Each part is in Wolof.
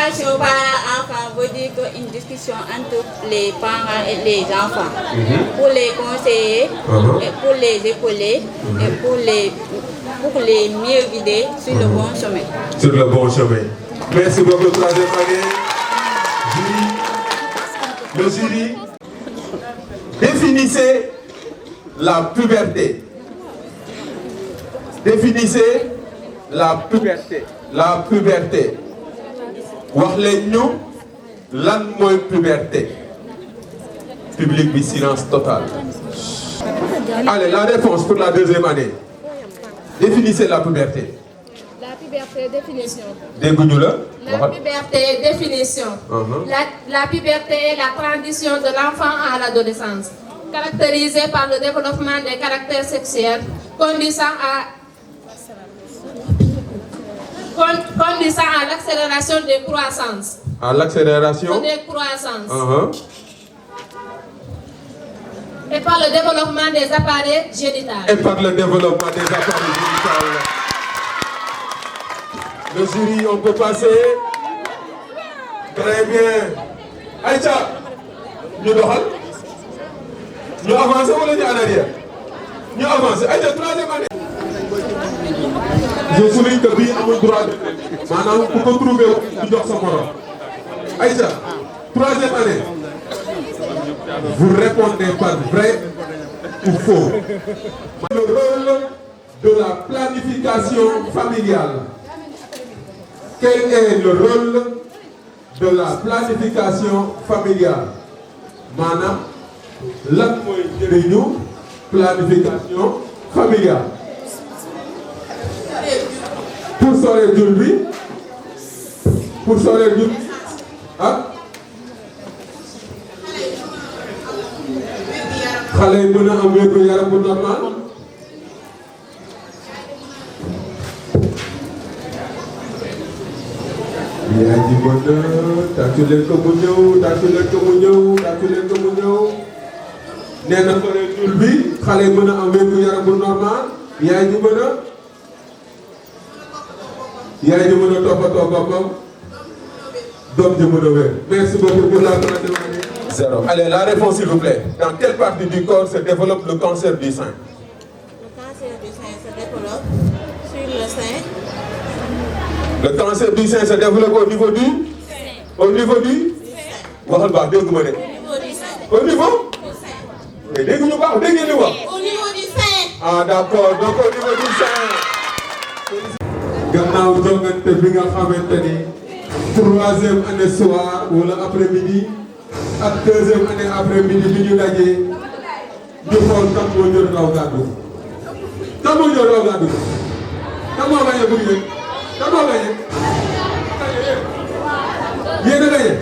L'éducation par enfant veut dire une discussion entre les parents et les enfants. Pour les conseiller, et pour les épauler, et pour les mieux guider sur le bon chemin. Sur le bon chemin. Merci beaucoup, troisième année. Le jury, définissez la puberté. Définissez la puberté. La puberté. Wax leen ñu lan mooy puberté. Public bi silence total. Allez, la réponse pour la deuxième année. Définissez la puberté. La puberté, définition. Dégguñu la. La puberté, définition. La puberté est la transition de l'enfant à l'adolescence, caractérisée par le développement des caractères sexuels, conduisant à l'accélération des croissances. À l'accélération des croissances. Et par le développement des appareils génitaux. Et par le développement des appareils génitaux. Le jury, on peut passer. Très bien. Aïcha, nous doxal. Nous avançons ou nous en arrière? Nous avançons. Aïcha, troisième année. Je souligne que bii amul droit de maanaam ku ko trouvé du jox sa morom. Aïcha, troisième année. Vous répondez par vrai ou faux. Le rôle de la planification familiale. Quel est le rôle de la planification familiale? Maanaam lan mooy njëriñu planification familiale? Pour sore jur bi pour sore jur ah xale yi mën a am wér gu yaram bu normal. yaa ngi mën a tàccu leen ko mu ñëw tàccu leen ko mu ñëw tàccu leen ko mu ñëw nee na sore jur bi xale yi mën a am wér gu yaram bu normal yaa ngi mën a. yaay ji mën a toppatoo boppam doom ji mën a wér. Merci beaucoup pour la troisième année. Zéro. Allez, la réponse s'il vous plaît. Dans quelle partie du corps se développe le cancer du sein? Le cancer du sein se développe sur le sein. Le cancer du sein se développe au niveau du sein. Au niveau du sein. Waxal baax dégg ma de. Au niveau du sein. Mais dégg ñu baax dégg ngeen li wax. Au niveau du sein. Ah d'accord, donc au niveau du sein. Gannaaw jongante bi nga xamante ni troisième année soir wala après-midi ak deuxième année après-midi bi ñu dajee di xool kan moo jël raw gàddu kan moo jël raw gàddu kan moo gañe bëgg yéen kan moo gañe yéen a gañe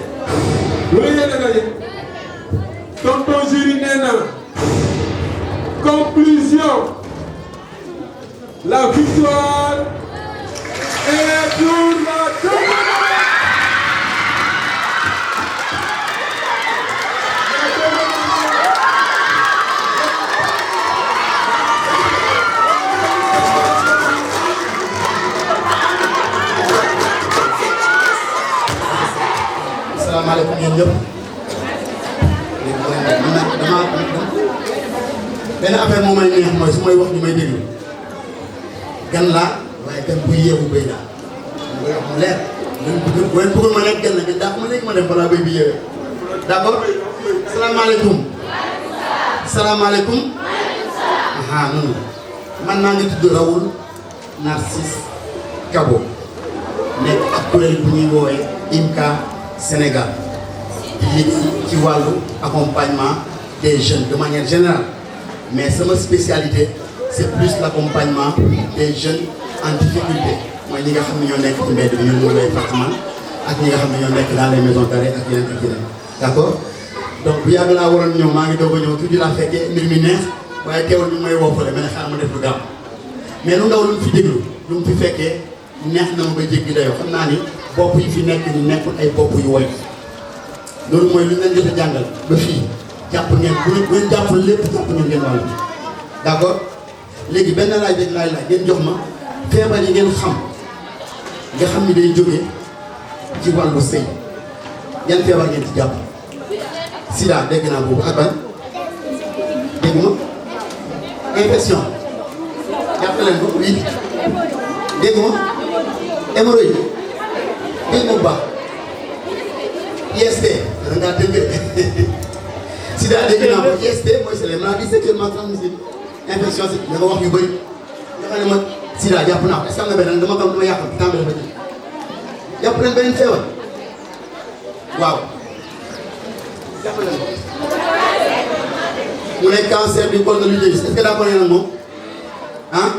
wala yéen a gañe tonton jury nee na conclusion la victoire et pour la deuxième année. Asalaamaaleykum yéen ñëpp. benn affaire moo may neex mooy su may wax ñu may déglu gan laa waaye gan bu yeewu béy laa mu wax mu leer bu leen bëggoon ma nekk gan la ngeen daa ma léegi ma dem balaa béy bi yeewee d'accord. salaamaaleykum. salaamaaleykum. aha noonu man maa ngi tudd Raoul Narcisse Kabo nekk ak kuréel bu ñuy woowee IMCA Sénégal di liggéey ci wàllu accompagnement des jeunes de manière générale mais sama spécialité c'est plus l'accompagnement des jeunes en difficulté mooy ñi nga xam ne ñoo nekk ci mbedd bi ñoo ñëw lay appartement ak ñi nga xam ne ñoo nekk dans les maisons d'arrêt ak yeneen d'accord. donc bu yàgg laa waroon ñëw maa ngi doog a ñëw tuuti laa fekkee mbir mi neex waaye teewul ñu may woofale ma ne xaaral ma def lu gaaw mais lu ndaw lu mu fi déglu lu mu fi fekkee neex na ma ba jéggi dayoo xam naa ni bopp yi fi nekk ni nekkul ay bopp yu woy loolu mooy lu ñu leen jot a jàngal ba fii jàpp ngeen bu ngeen jàppul lépp jàpp ngeen wàll d'accord. léegi benn laaj rek laay laaj ngeen jox ma feebar yi ngeen xam nga xam ni day jógee ci wàllu sëy yan feebar ngeen ci jàpp sida dégg naa boobu ak ban dégg ma infection jàpp leen ko oui dégg ma hémorroïde dégg ma bu baax IST da ngaa dégg sida dégg naa ko IST mooy c'est les maladies sexuellement transmissibles infection si da nga wax yu bëri nga xam ne ma sida jàpp naa ko est-ce que am na beneen dama ko dama yàqal temps bi dafa ji jàpp leen beneen feebar waaw jàpp leen ko mu nekk cancer du col de l'utérus est-ce que d'accord ngeen ak moom ah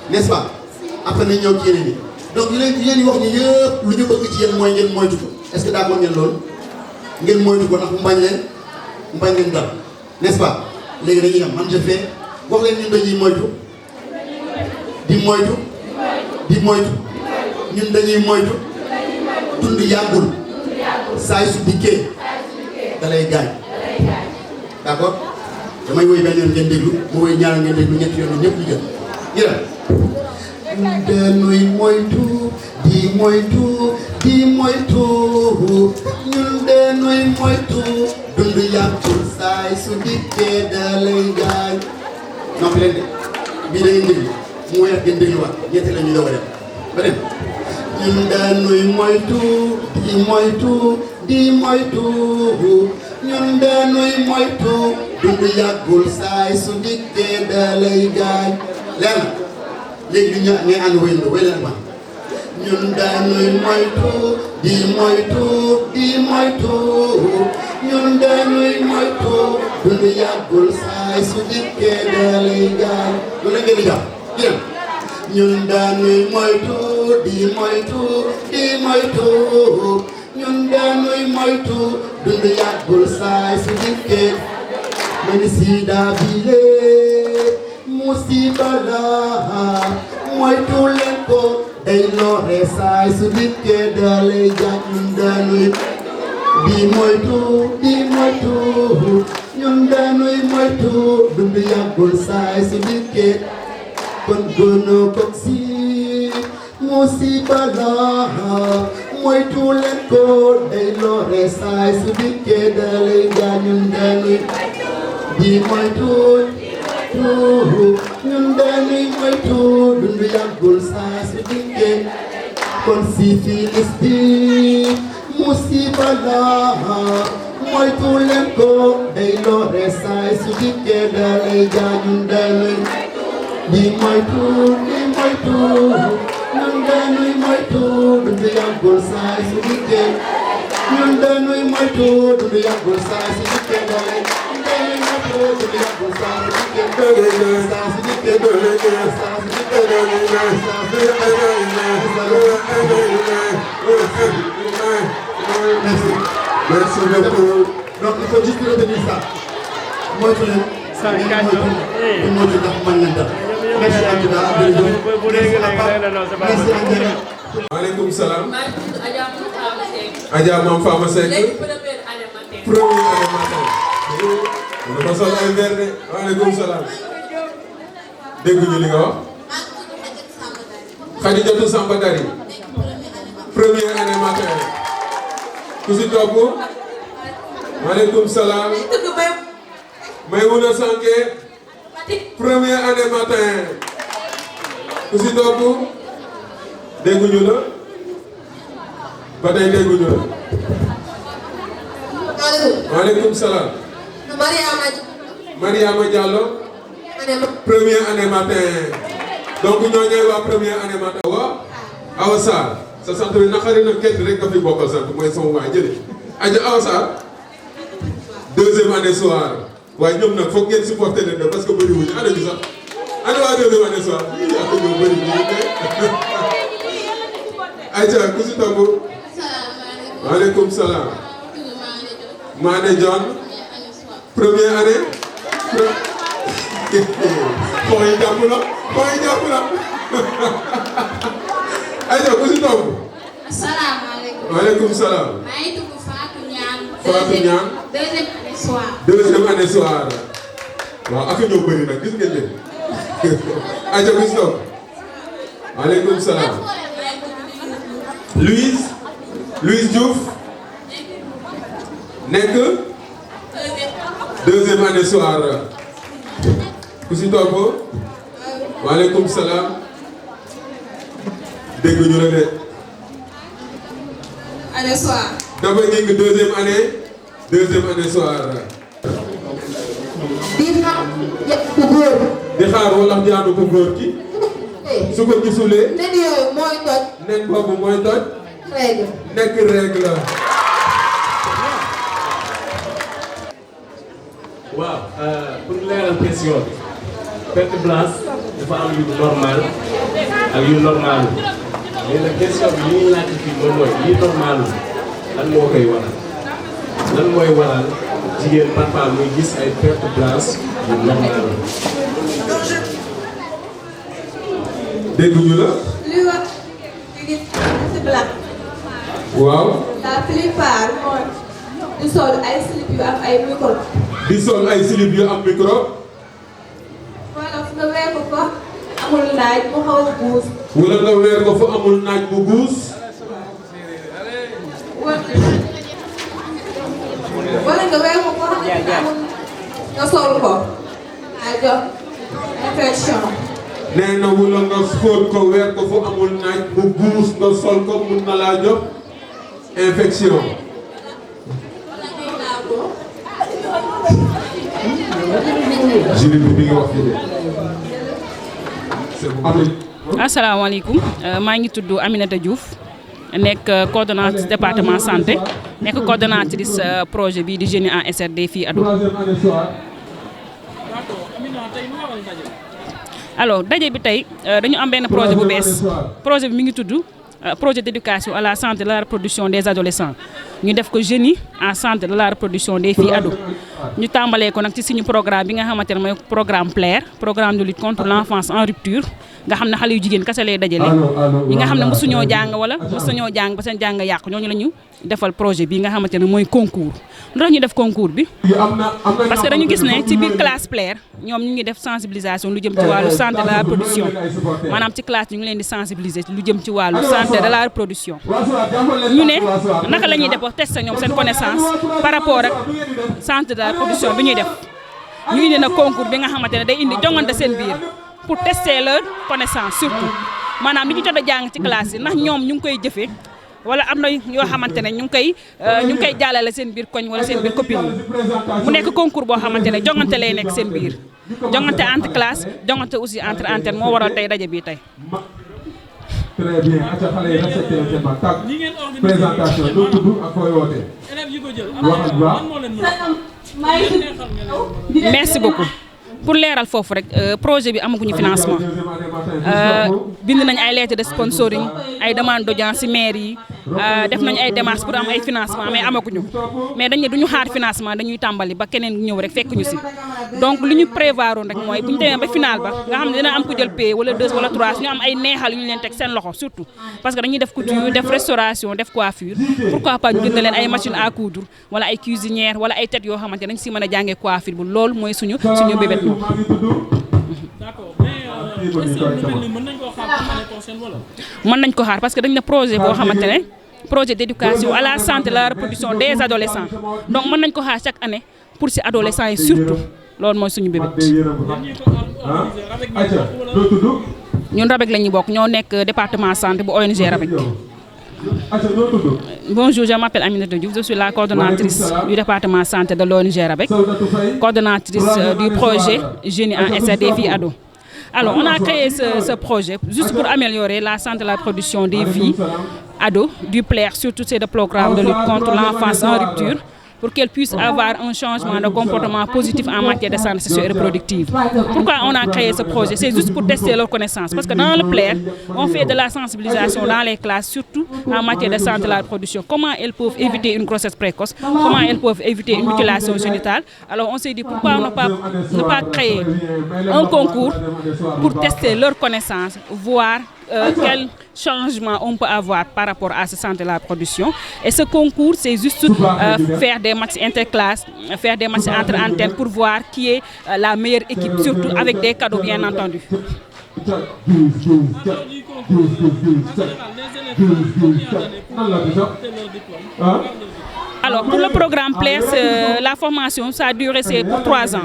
n'est-ce pas après nañ ñëw ci yeneen yi donc li leen di wax ni yëpp lu ñu bëgg ci yéen mooy ngeen moytu ko est-ce que d'accord ngeen loolu ngeen moytu ko ndax mu bañ leen dal n'est-ce pas léegi dañuy am man je fais wax leen ñun dañuy moytu di moytu ñun dañuy moytu dund yàggul saay su dikkee da lay gaañ d'accord damay woy benn yoon ngeen déglu mu woy ñaar ngeen déglu ñetti yoon ñëpp ñu jël jëlal ñun dañuy moytu di moytu ñun dañuy moytu dund yàggul saay su dikkee da lay gaañ noppi leen de bii da ngeen déglu mu woy ak ngeen dégluwaat ñetti la ñuy doog a dem ba dem ñun dañuy moytu di moytu ñun dañuy moytu dund yàggul saay su dikkee da lay gaañ leer na léegi ñu ngay ànd wéyandoo wéy leen man ñun dañuy moytu di moytu ñun dañuy moytu dund yàggul saay su dikkee da lay gaañ loolu la ngeen di jàpp yéen ñun dañuy moytu di moytu ñun dañuy moytu dund yàggul saay su dikkee man sida bile musiba la moytu leen ko day lore saay su dikkee da lay gaañ ñun dañuy di moytu ñun dañuy moytu dund yàggul saay su dikkee kon gonocoxie musiba la moytu leen ko day lore saay su dikkee da lay gaañ ñun dañuy di moytu ñun dañuy moytu dund yàggul saay su dikkee kon syphilis bi musiba la moytu leen ko day lore saay su dikkee da lay gaañ ñun dañuy di moytu ñun dañuy moytu dund yàggul saay su dikkee ñun dañuy moytu dund yàggul saay su dikkee da lay dund yàggul saay su dikkee da lay saay su dikkee da lay saay su dikkee da lay merci beaucoup donc il faut juste retenir ça moytu leen moytu ndax mën nañ dara merci en tout cas maaleykum salaam. Adja Mame Fama Seck. première année matin. dafa sol ay verre de maaleykum salaam. dégguñu li nga wax. Khadijatou Samba Dari. première année matin. ku si topp. maaleykum salaam. Maymouna Sanké. première année matin. ku si topp. dégguñu la. ba tey dégguñu la. maaleykum salaam. Mariama Diallo. première année matin. donc ñoo ñooy waa première année matin. waaw. Awa Sarr. sa sant bi naqari na kenn rek nga fi bokkal sant mooy sama waa jële. Adja Awa Sarr. deuxième année soir. waaye ñoom nag foog ngeen supporter leen parce que bëri wuñu ana ñu sax. ana waa deuxième année soir. yii ak ñoo bëri ñu Aïcha ku si topp. maaleykum salaam. Mané John. première année. xooy jàpp la. Aïcha ku si topp. asalaamaaleykum. maaleykum salaam. maa ngi tudd Fatou Niane. Fatou Niane. deuxième année soir. deuxième année soir. waaw ak ñoo bëri nag gis ngeen leen. Aïcha ku si topp. maaleykum salaam. Louise. Louise Diouf nekk deuxième année soir ku si topp waaleykum salaam dégg ñu la de année soir. dafa nekk deuxième année soir di xaar wala jaanu ko góor ki su ko gisulee nen yooyu mooy toj. nen boobu mooy toj règle. nekk règle. waaw pour leeral question bi perte blanche dafa am yu normal ak yu normalu mais nag question bi li ñuy laajte fii moom mooy lii normalu lan moo koy waral lan mooy waral jigéen parfois muy gis ay perte blanche yu normalu. dégguñu la. li wax ci blanc. waaw. la plupart mooy di sol ay slip yu am ay micro. di sol ay slip yu am micro. wala fu nga weer ko fa amul naaj mu xaw a guus. wala nga weer ko fa amul naaj bu guus. wala nga weer ko fa amul nga sol ko. ay jox infection. nee na wala nga fóot ko weer ko fa amul naaj bu guus nga sol ko mun na laa jox infection. jury bi mi ngi wax fii de. asalaamaaleykum maa ngi tudd Aminata Diouf nekk coordonnatrice département santé nekk coordonnatrice projet bi di Jeunes en SRD filles ados. alors daje bi tey dañu am benn projet bu bees projet bi mi ngi tudd projet d'éducation à la santé de la reproduction des adolescents ñu def ko Jeunes en santé de la reproduction des filles ados ñu tàmbalee ko nag ci suñu programme bi nga xamante ne mooy programme PLAIR programme de lutte contre l'enfance en rupture nga xam ne xale yu jigéen kese lay dajale ñi nga xam ne mosuñoo jàng wala mosuñoo jàng ba seen jàng yàqu ñooñu la ñu defal projet bi nga xamante ne mooy concours lu tax ñu def concours bi parce que dañu gis ne ci biir classe PLAIR ñoom ñu ngi def sensibilisation lu jëm ci wàllu santé de la reproduction maanaam ci classe ñu ngi leen di sensibiliser lu jëm ci wàllu santé de la reproduction ñu ne naka la ñuy def wax tester ñoom seen connaissance par rapport ak santé de la reproduction bi ñuy def ñu indi nag concours bi nga xamante ne day indi jongante seen biir pour tester leur connaissance surtout maanaam li ñu jot a jàng ci classe yi ndax ñoom ñu ngi koy jëfee wala am na yoo xamante ne ñu ngi koy jàllale seen biir koñ wala seen biir copine mu nekk concours boo xamante ne jongante lay nekk seen biir jongante entre classe jongante aussi entre antenne moo waral tey daje bii tey. très bien acca xale yi respecté leen seen mag tàgg présentation doo tudd ak fooy wootee waxal ba. merci beaucoup pour leeral foofu rek projet bi amaguñu financement bind nañ ay lettres de sponsoring ay demande d'audience ci maire yi def nañ ay démarches pour am ay financement mais amaguñu mais dañ ne duñu xaar financement dañuy tàmbali ba keneen ñëw rek fekk ñu ci donc li ñu prévoir woon rek mooy bu ñu demee ba final ba nga xam ne dina am ku jël paie wala 2 wala 3 ñu am ay neexal yu ñu leen teg seen loxo surtout parce que dañuy def couture def restauration def coiffure pourquoi pas ñu jënd leen ay machine à coudre wala ay cuisinière wala ay têtes yoo xamante dañ ci mën a jàngee coiffure bu loolu mooy suñu bébét ñu mën nañ ko xaar parce que dañ ne projet boo xamante ne projet d'éducation à la santé de la reproduction des adolescents donc mën nañ ko xaar chaque année pour ci adolescents yi surtout loolu mooy suñu bébét. ñun RABEC la ñuy bokk ñoo nekk département santé bu ONG RABEC. Bonjour, je m'appelle Aminata Diouf, je suis la coordonnatrice du département santé de l'ONG RABEC, coordonnatrice du projet Jeunes en SRD filles ados. Alors, on a créé ce projet juste pour améliorer la santé de la reproduction des filles ados, du PLAIR, surtout c'est le programme de lutte contre l'enfance en rupture, pour qu'elles puissent avoir un changement de comportement positif en matière de santé sexuelle et reproductive. Pourquoi on a créé ce projet? C'est juste pour tester leurs connaissances. Parce que dans le PLAIR, on fait de la sensibilisation dans les classes, surtout en matière de santé de la reproduction. Comment elles peuvent éviter une grossesse précoce? Comment elles peuvent éviter une mutilation génitale? Alors on s'est dit pourquoi ne pas créer un concours pour tester leurs connaissances, voir quel changement on peut avoir par rapport à ce santé de la reproduction. Et ce concours, c'est juste faire des matchs interclasses, faire des matchs entre antennes pour voir qui est la meilleure équipe, surtout avec des cadeaux bien entendu. Alors, pour le programme PLES, la formation, ça a duré pour 3 ans.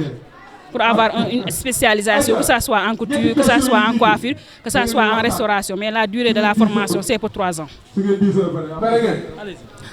Pour avoir une spécialisation, que ce soit en couture, que ce soit en coiffure, que ce soit en restauration. Mais la durée de la formation, c'est pour 3 ans.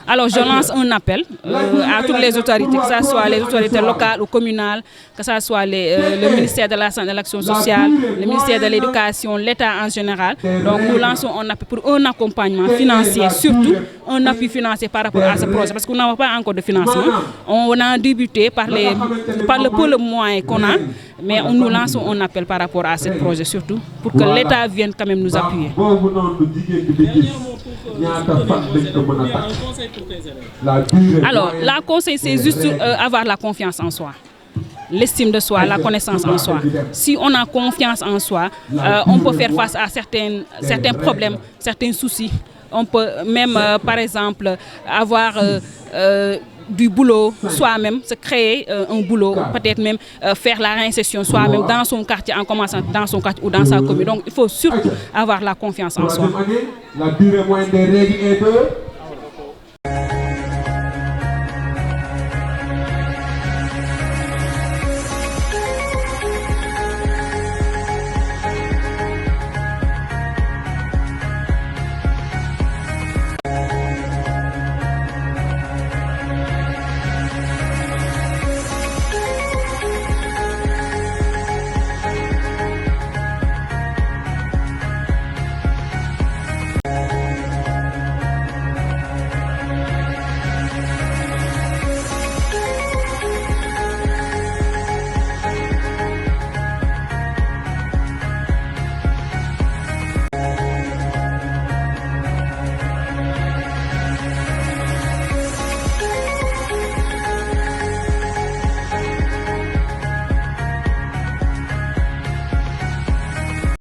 Alors, je lance un appel à toutes les autorités, que ce soit les autorités locales ou communales, que ce soit le ministère de la Santé et de l'Action sociale, le ministère de l'Éducation, l'État en général. Donc, nous lançons un appel pour un accompagnement financier, surtout un appui financier par rapport à ce projet, parce qu'on n'a pas encore de financement. On a débuté par le peu de moyens qu'on a, mais nous lançons un appel par rapport à ce projet, surtout pour que l'État vienne quand même nous appuyer. Alors, la conseil, c'est juste avoir la confiance en soi. L'estime de soi, la connaissance en soi. Si on a confiance en soi, on peut faire face à certains problèmes, certains soucis. On peut même, par exemple, avoir du boulot soi-même, se créer un boulot, peut-être même faire la réinsertion soi-même dans son quartier, en commençant dans son quartier ou dans sa commune. Donc, il faut surtout avoir la confiance en soi. La durée moyenne des règles est de